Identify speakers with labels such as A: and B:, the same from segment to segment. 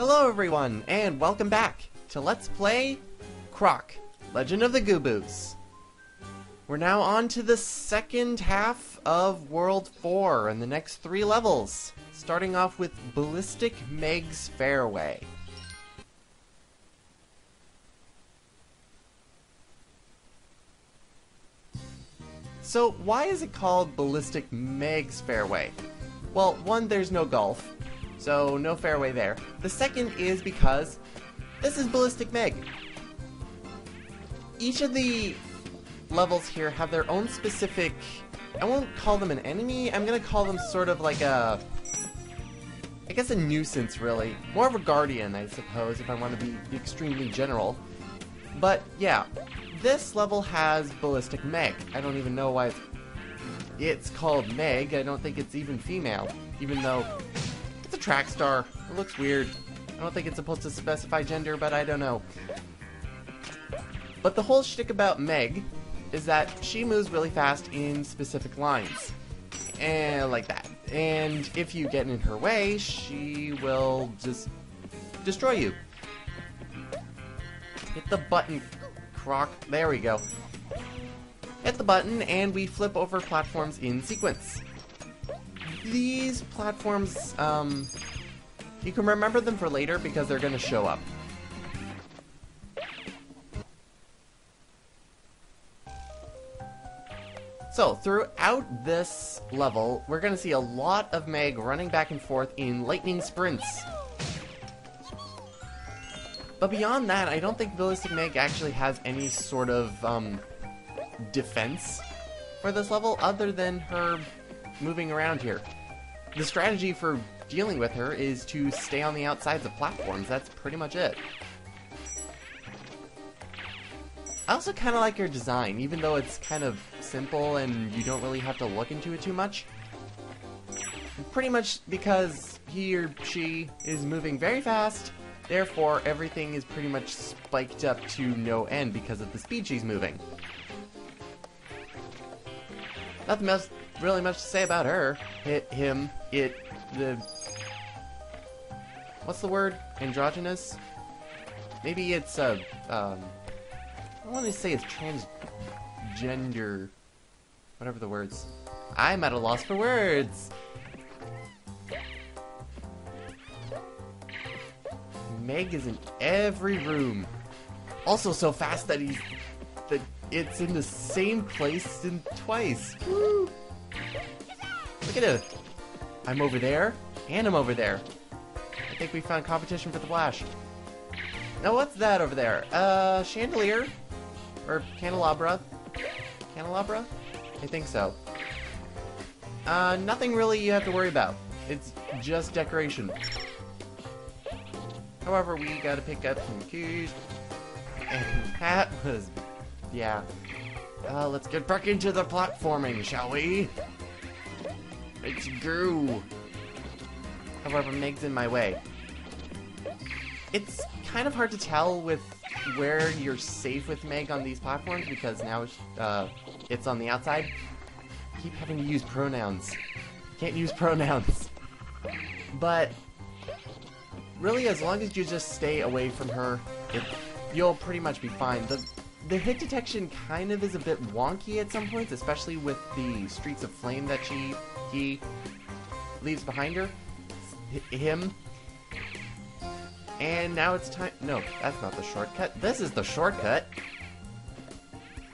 A: Hello everyone, and welcome back to Let's Play Croc, Legend of the Gobbos. We're now on to the second half of World 4 and the next 3 levels, starting off with Ballistic Meg's Fairway. So why is it called Ballistic Meg's Fairway? Well, one, there's no golf, so no fairway there. The second is because this is Ballistic Meg. Each of the levels here have their own specific, I won't call them an enemy, I'm gonna call them sort of like a, I guess a nuisance really. More of a guardian, I suppose, if I want to be extremely general. But yeah, this level has Ballistic Meg. I don't even know why it's called Meg. I don't think it's even female, even though it's a track star. It looks weird. I don't think it's supposed to specify gender, but I don't know. But the whole shtick about Meg is that she moves really fast in specific lines. And like that. And if you get in her way, she will just destroy you. Hit the button, Croc. There we go. Hit the button and we flip over platforms in sequence. These platforms, you can remember them for later because they're going to show up. So, throughout this level, we're going to see a lot of Meg running back and forth in lightning sprints. But beyond that, I don't think Ballistic Meg actually has any sort of defense for this level other than her moving around here. The strategy for dealing with her is to stay on the outsides of platforms. That's pretty much it. I also kind of like her design, even though it's kind of simple and you don't really have to look into it too much. Pretty much because he or she is moving very fast, therefore everything is pretty much spiked up to no end because of the speed she's moving. Nothing else really much to say about her. What's the word? Androgynous? Maybe it's I want to say it's transgender, whatever the words. I'm at a loss for words. Meg is in every room. Also so fast that it's in the same place twice. Woo! Look at it. I'm over there, and I'm over there. I think we found competition for the flash. Now what's that over there? Chandelier? Or candelabra? Candelabra? I think so. Nothing really you have to worry about. It's just decoration. However, we gotta pick up some keys. And that was... yeah. Let's get back into the platforming, shall we? Let's go. However, Meg's in my way. It's kind of hard to tell with where you're safe with Meg on these platforms because now it's on the outside. I keep having to use pronouns. Can't use pronouns. But really, as long as you just stay away from her, you'll pretty much be fine. The hit detection kind of is a bit wonky at some points, especially with the streaks of flame that he leaves behind her. Him. And now it's time... no, that's not the shortcut. This is the shortcut.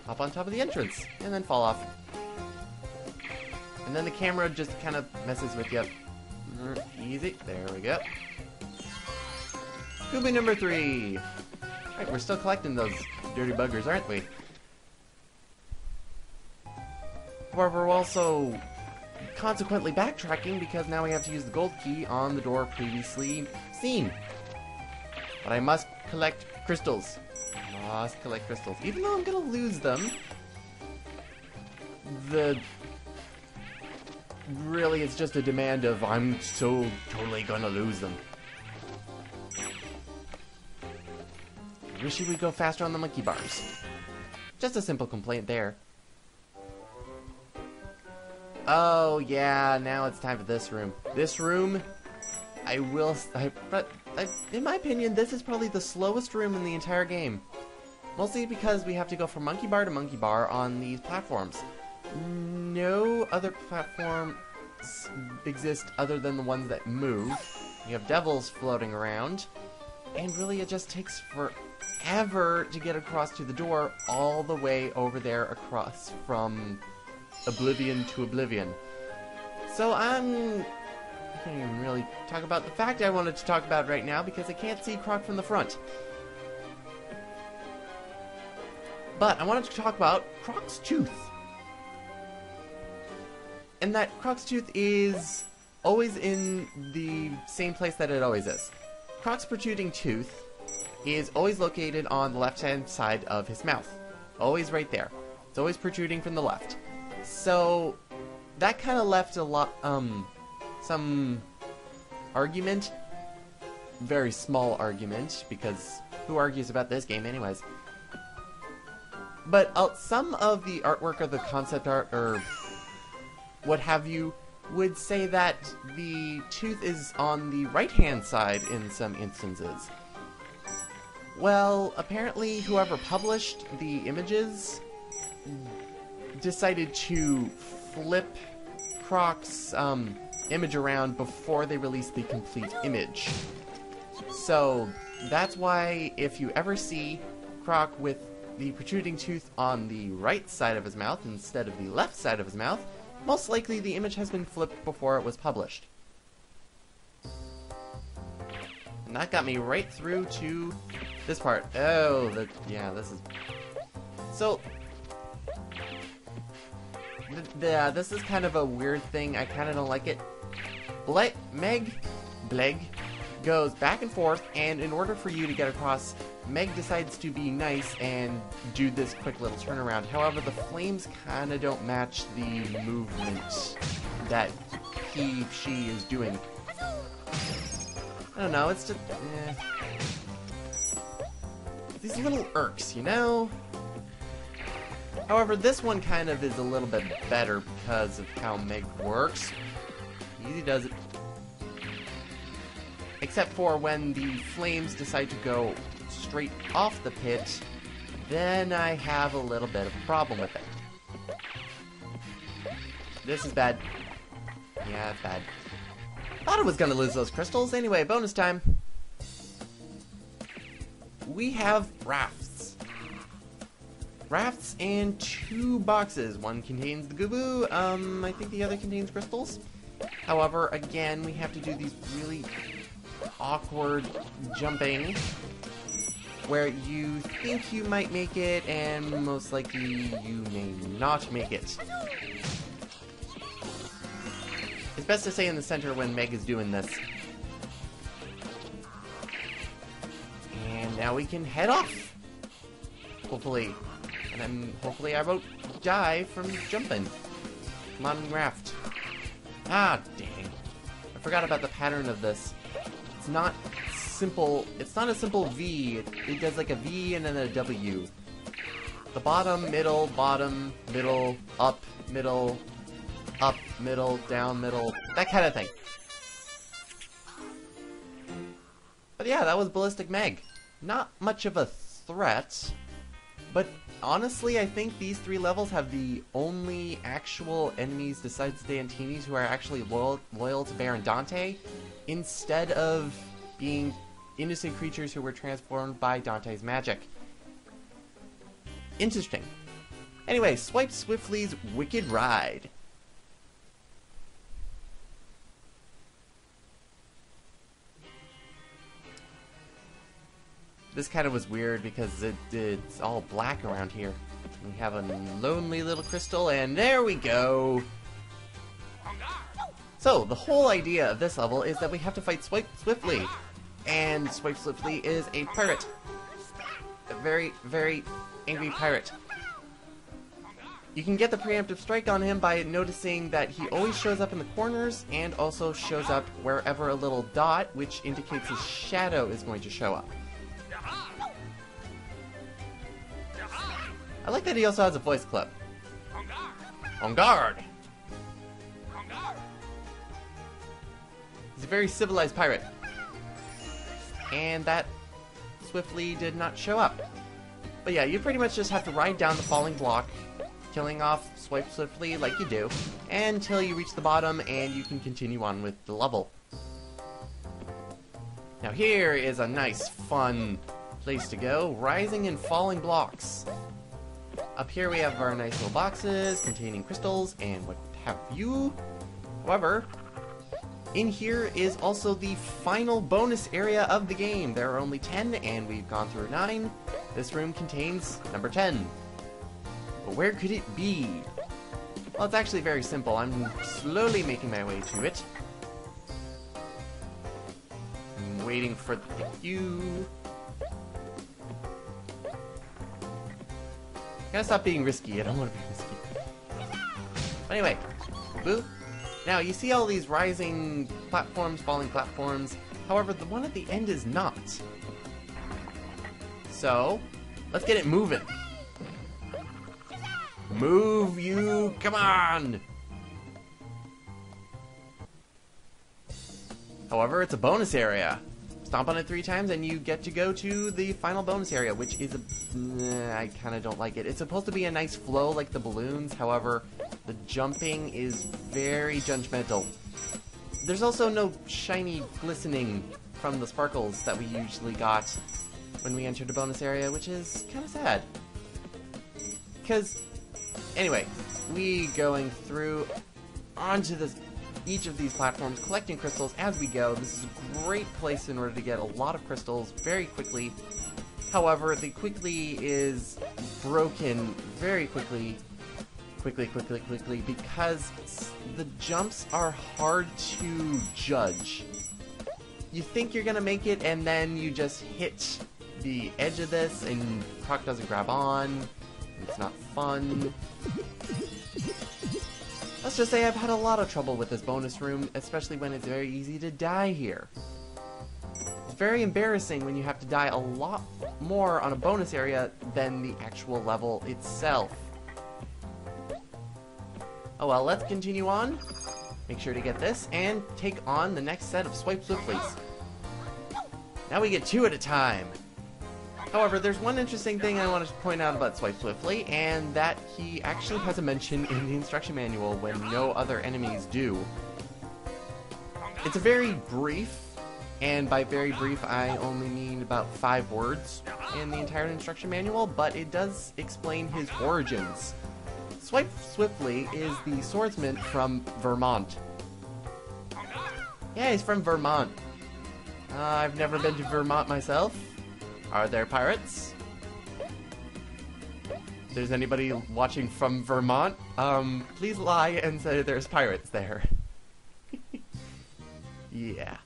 A: Hop on top of the entrance, and then fall off. And then the camera just kind of messes with you. Easy. There we go. Goobie number 3. Alright, we're still collecting those dirty buggers, aren't we? However, we're also consequently backtracking because now we have to use the gold key on the door previously seen. But I must collect crystals. Must collect crystals. Even though I'm gonna lose them, really it's just a demand of I'm so totally gonna lose them. I wish you would go faster on the monkey bars. Just a simple complaint there. Oh yeah, now it's time for this room. This room but in my opinion, this is probably the slowest room in the entire game. Mostly because we have to go from monkey bar to monkey bar on these platforms. No other platforms exist other than the ones that move. You have devils floating around, and really it just takes forever to get across to the door all the way over there across from oblivion to oblivion. So I can't even really talk about the fact I wanted to talk about right now because I can't see Croc from the front. But I wanted to talk about Croc's tooth. And that Croc's tooth is always in the same place that it always is. Croc's protruding tooth is always located on the left-hand side of his mouth. Always right there. It's always protruding from the left. So that kind of left a lot, some argument. Very small argument, because who argues about this game anyways? But some of the artwork or the concept art or what have you would say that the tooth is on the right-hand side in some instances. Well, apparently whoever published the images decided to flip Croc's image around before they released the complete image. So that's why if you ever see Croc with the protruding tooth on the right side of his mouth instead of the left side of his mouth, most likely the image has been flipped before it was published. And that got me right through to this part. Oh, yeah, this is... So, this is kind of a weird thing. I kind of don't like it. Bleg goes back and forth, and in order for you to get across, Meg decides to be nice and do this quick little turnaround. However, the flames kind of don't match the movement that she is doing. I don't know, it's just... These little irks, you know? However, this one kind of is a little bit better because of how Meg works. Easy does it. Except for when the flames decide to go straight off the pit, then I have a little bit of a problem with it. This is bad. Yeah, it's bad. Thought I was gonna lose those crystals. Anyway, bonus time. We have rafts. Rafts in 2 boxes. One contains the Gobbos, I think the other contains crystals. However, again, we have to do these really awkward jumping where you think you might make it and most likely you may not make it. It's best to stay in the center when Meg is doing this. And now we can head off, hopefully. And then hopefully I won't die from jumping. Come on, raft. Ah, dang. I forgot about the pattern of this. It's not simple. It's not a simple V. It does like a V and then a W. The bottom, middle, up, middle, down, middle. That kind of thing. But yeah, that was Ballistic Meg. Not much of a threat. But honestly, I think these 3 levels have the only actual enemies besides the Antinis who are actually loyal to Baron Dante, instead of being innocent creatures who were transformed by Dante's magic. Interesting. Anyway, Swipe Swiftly's Wicked Ride. This kind of was weird because it's all black around here. We have a lonely little crystal, and there we go! So, the whole idea of this level is that we have to fight Swipe Swiftly. And Swipe Swiftly is a pirate. A very, very angry pirate. You can get the preemptive strike on him by noticing that he always shows up in the corners and also shows up wherever a little dot, which indicates his shadow is going to show up. I like that he also has a voice clip. On guard! He's a very civilized pirate. And that swiftly did not show up. But yeah, you pretty much just have to ride down the falling block, killing off Swipe Swiftly like you do, until you reach the bottom and you can continue on with the level. Now here is a nice, fun place to go, rising and falling blocks. Up here we have our nice little boxes containing crystals and what have you. However, in here is also the final bonus area of the game. There are only 10 and we've gone through 9. This room contains number 10. But where could it be? Well, it's actually very simple. I'm slowly making my way to it. I'm waiting for the queue. Gotta stop being risky. I don't want to be risky. But anyway, boo. Now, you see all these rising platforms, falling platforms. However, the one at the end is not. So, let's get it moving. Move, you! Come on! However, it's a bonus area. Stomp on it 3 times and you get to go to the final bonus area, which is I kind of don't like it. It's supposed to be a nice flow like the balloons, however, the jumping is very judgmental. There's also no shiny glistening from the sparkles that we usually got when we entered a bonus area, which is kind of sad. Because, anyway, we going through onto this each of these platforms, collecting crystals as we go. This is a great place in order to get a lot of crystals very quickly. However, the quickly is broken very quickly, because the jumps are hard to judge. You think you're gonna make it, and then you just hit the edge of this, and Croc doesn't grab on. It's not fun. Let's just say I've had a lot of trouble with this bonus room, especially when it's very easy to die here. It's very embarrassing when you have to die a lot more on a bonus area than the actual level itself. Oh well, let's continue on. Make sure to get this, and take on the next set of Swipe Swiftlys. Now we get 2 at a time. However, there's one interesting thing I want to point out about Swipe Swiftly, and that he actually has a mention in the instruction manual when no other enemies do. It's a very brief, and by very brief I only mean about 5 words in the entire instruction manual, but it does explain his origins. Swipe Swiftly is the swordsman from Vermont. Yeah, he's from Vermont. I've never been to Vermont myself. Are there pirates? If there's anybody watching from Vermont, please lie and say there's pirates there. Yeah.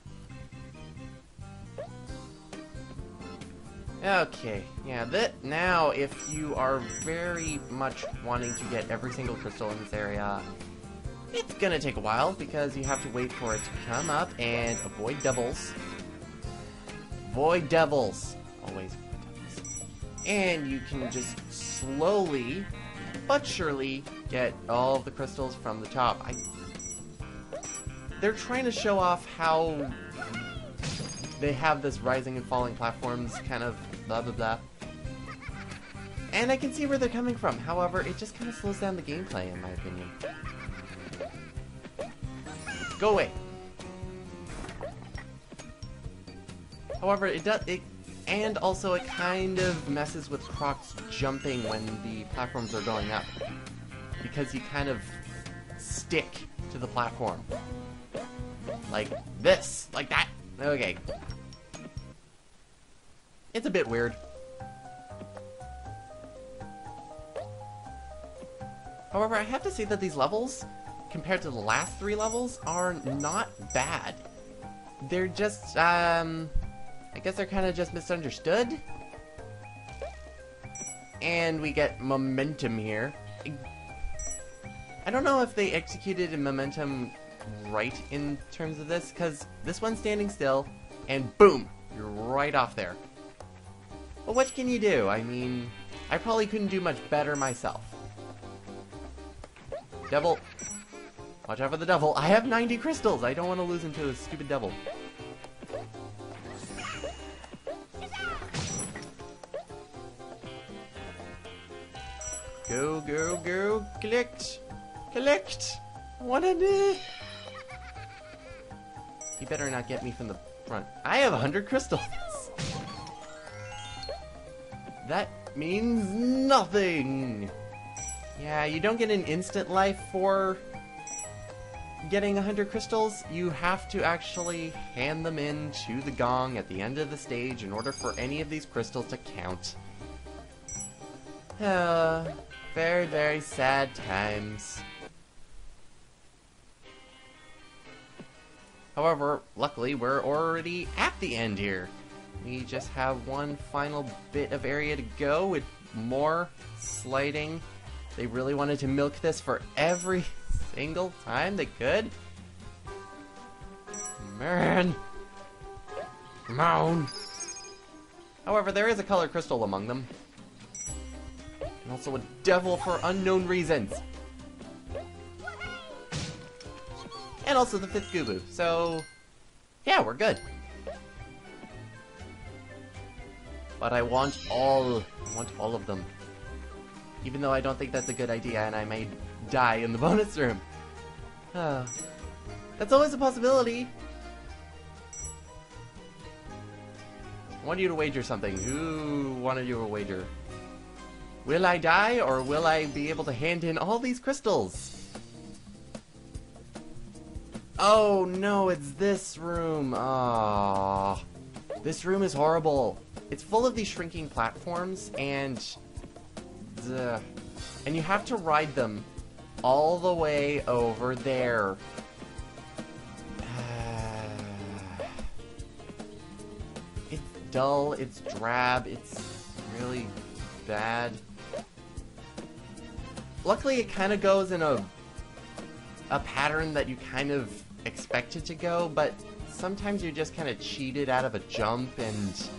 A: Okay, yeah, now if you are very much wanting to get every single crystal in this area, it's gonna take a while because you have to wait for it to come up and avoid devils. Avoid devils! Always avoid devils. And you can just slowly, but surely, get all of the crystals from the top. They're trying to show off how they have this rising and falling platforms, kind of blah blah blah. And I can see where they're coming from, however, it just kind of slows down the gameplay, in my opinion. Go away! However, and also it kind of messes with Croc's jumping when the platforms are going up, because you kind of stick to the platform. Like this, like that. Okay. It's a bit weird. However, I have to say that these levels, compared to the last 3 levels, are not bad. They're just, I guess they're kind of just misunderstood. And we get momentum here. I don't know if they executed a momentum right in terms of this, because this one's standing still, and boom, you're right off there. But what can you do? I mean, I probably couldn't do much better myself. Devil. Watch out for the devil. I have 90 crystals. I don't want to lose him to a stupid devil. Go, go, go. Collect. Collect. I want to... He better not get me from the front. I have 100 crystals. That means nothing. Yeah, you don't get an instant life for getting 100 crystals. You have to actually hand them in to the gong at the end of the stage in order for any of these crystals to count. Very, very sad times. However, luckily, we're already at the end here. We just have one final bit of area to go with more sliding. They really wanted to milk this for every single time they could. Man. Come on. However, there is a color crystal among them. And also a devil for unknown reasons. And also the 5th Gobbos. So, yeah, we're good. But I want all of them. Even though I don't think that's a good idea and I may die in the bonus room. That's always a possibility. I want you to wager something. Who wanted you to wager? Will I die or will I be able to hand in all these crystals? Oh no, it's this room. Ah, this room is horrible. It's full of these shrinking platforms, and you have to ride them all the way over there. It's dull, it's drab, it's really bad. Luckily, it kind of goes in a pattern that you kind of expect it to go, but sometimes you're just kind of cheated out of a jump, and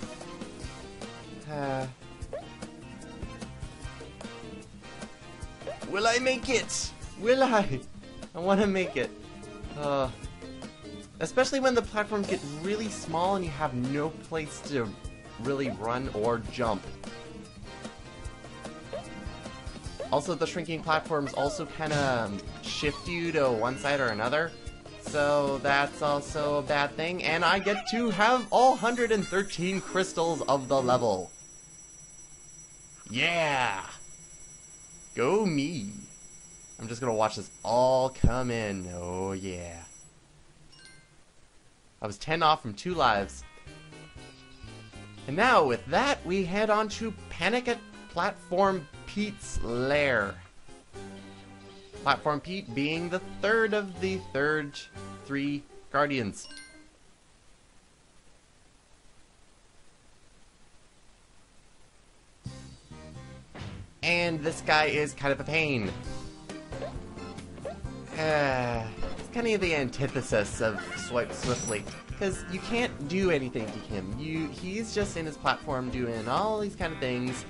A: will I make it? Will I? I want to make it. Especially when the platforms get really small and you have no place to really run or jump. Also, the shrinking platforms also kind of shift you to one side or another. So that's also a bad thing. And I get to have all 113 crystals of the level. Yeah! Go me! I'm just gonna watch this all come in. Oh yeah. I was 10 off from 2 lives. And now, with that, we head on to Panic at Platform Pete's lair. Platform Pete being the third of the 3 Guardians. And this guy is kind of a pain. It's kind of the antithesis of Swipe Swiftly, because you can't do anything to him. He's just in his platform doing all these kind of things,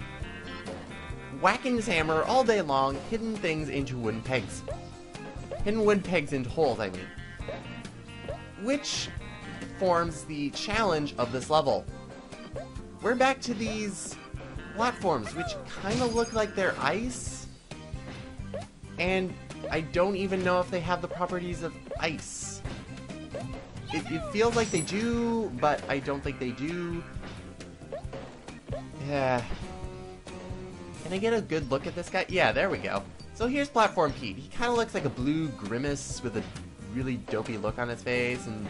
A: whacking his hammer all day long, hitting things into wooden pegs. Hitting wooden pegs into holes, I mean. Which forms the challenge of this level. We're back to these platforms, which kind of look like they're ice. And I don't even know if they have the properties of ice. It feels like they do, but I don't think they do. Yeah. Can I get a good look at this guy? Yeah, there we go. So here's Platform Pete. He kind of looks like a blue grimace with a really dopey look on his face, and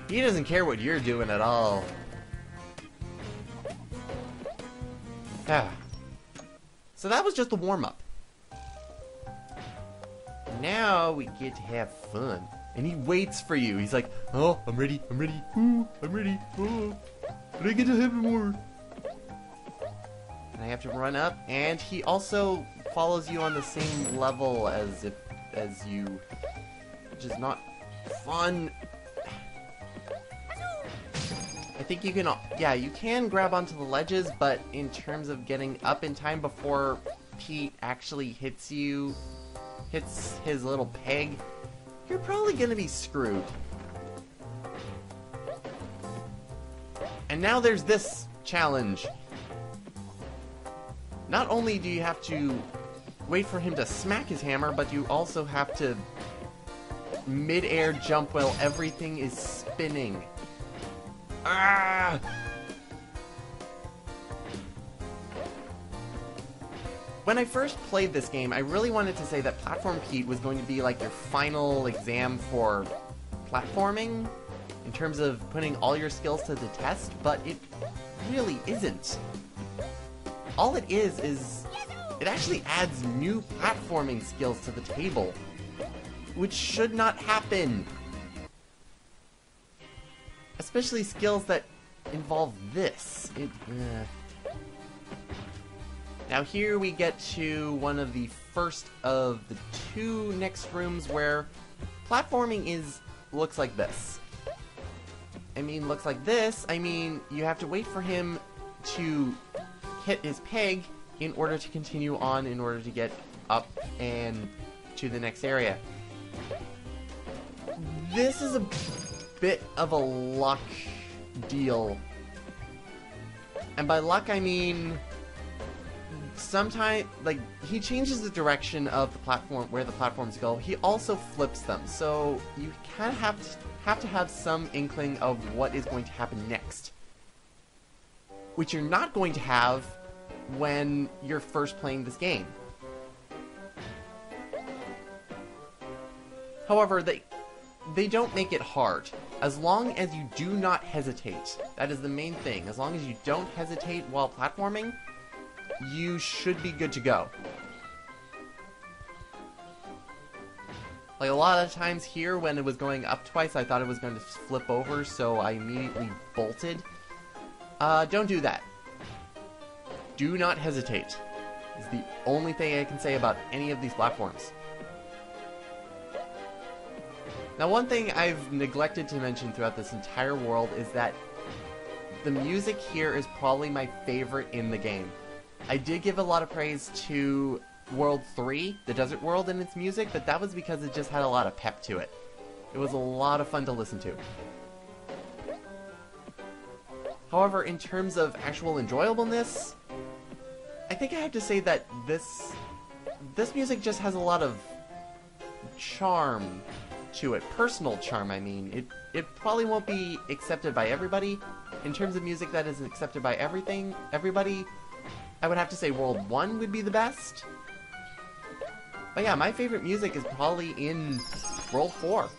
A: he doesn't care what you're doing at all. Ah. So that was just the warm-up. Now we get to have fun. And he waits for you. He's like, oh, I'm ready, ooh, I'm ready, oh, but I get to have more. And I have to run up, and he also follows you on the same level as you, which is not fun. I think you can, yeah, you can grab onto the ledges, but in terms of getting up in time before Pete actually hits you, hits his little peg, you're probably gonna be screwed. And now there's this challenge. Not only do you have to wait for him to smack his hammer, but you also have to mid-air jump while everything is spinning. Ah! When I first played this game, I really wanted to say that Platform Pete was going to be like your final exam for platforming, in terms of putting all your skills to the test, but it really isn't. All it is it actually adds new platforming skills to the table, which should not happen. Especially skills that involve this. Now here we get to one of the first of the two next rooms where platforming looks like this. I mean, looks like this. I mean, you have to wait for him to hit his peg in order to continue on, in order to get up and to the next area. This is a bit of a luck deal. And by luck, I mean, sometimes, like, he changes the direction of the platform, where the platforms go. He also flips them, so you kind of have to have some inkling of what is going to happen next, which you're not going to have when you're first playing this game. However, they don't make it hard. As long as you do not hesitate, that is the main thing. As long as you don't hesitate while platforming, you should be good to go. Like, a lot of times here, when it was going up twice, I thought it was going to flip over, so I immediately bolted. Don't do that. Do not hesitate. Is the only thing I can say about any of these platforms. Now, one thing I've neglected to mention throughout this entire world is that the music here is probably my favorite in the game. I did give a lot of praise to World 3, the Desert World, and its music, but that was because it just had a lot of pep to it. It was a lot of fun to listen to. However, in terms of actual enjoyableness, I think I have to say that this music just has a lot of charm to it. Personal charm, I mean. It probably won't be accepted by everybody. In terms of music that is accepted by everybody, I would have to say World 1 would be the best. But yeah, my favorite music is probably in World 4.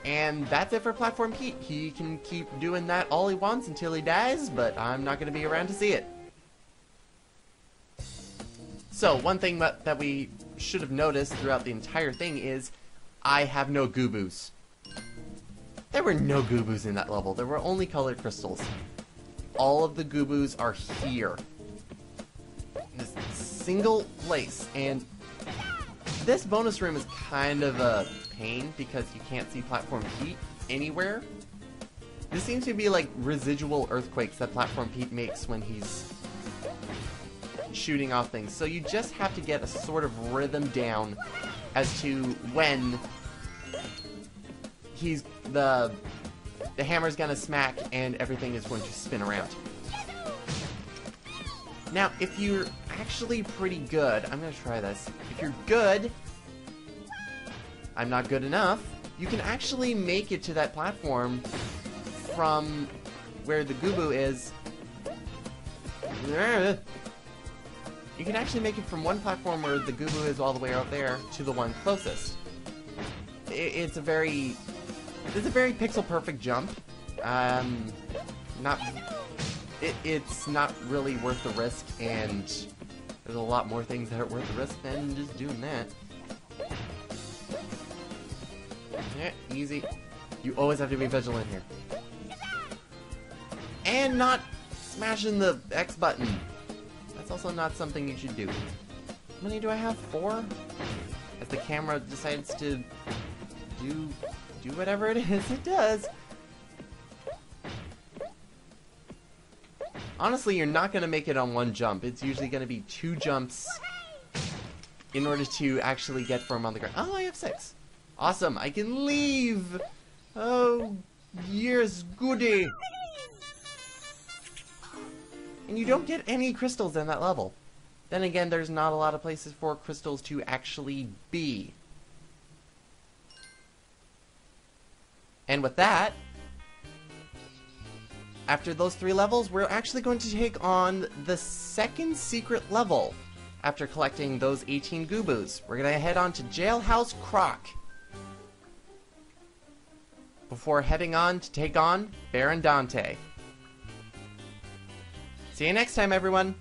A: And that's it for Platform Pete. He can keep doing that all he wants until he dies, but I'm not going to be around to see it. So, one thing that we should have noticed throughout the entire thing is I have no Gobbos. There were no Gobbos in that level. There were only colored crystals. All of the Gobbos are here. In this single place. And this bonus room is kind of a pain because you can't see Platform Pete anywhere. This seems to be like residual earthquakes that Platform Pete makes when he's shooting off things. So you just have to get a sort of rhythm down as to when the hammer's gonna smack and everything is going to spin around. Now, if you're actually pretty good, I'm gonna try this. If you're good, I'm not good enough, you can actually make it to that platform from where the Gobbo is. You can actually make it from one platform where the Gobbo is all the way out there to the one closest. It's a very pixel perfect jump. It's not really worth the risk, and there's a lot more things that are worth the risk than just doing that. Yeah, easy. You always have to be vigilant here. And not smashing the X button. That's also not something you should do. How many do I have? 4? As the camera decides to do whatever it is it does. Honestly, you're not going to make it on one jump. It's usually going to be 2 jumps in order to actually get from on the ground. Oh, I have 6. Awesome, I can leave! Oh, yes, goody! And you don't get any crystals in that level. Then again, there's not a lot of places for crystals to actually be. And with that, after those 3 levels, we're actually going to take on the second secret level. After collecting those 18 Gobbos, we're going to head on to Jailhouse Croc. Before heading on to take on Baron Dante. See you next time, everyone!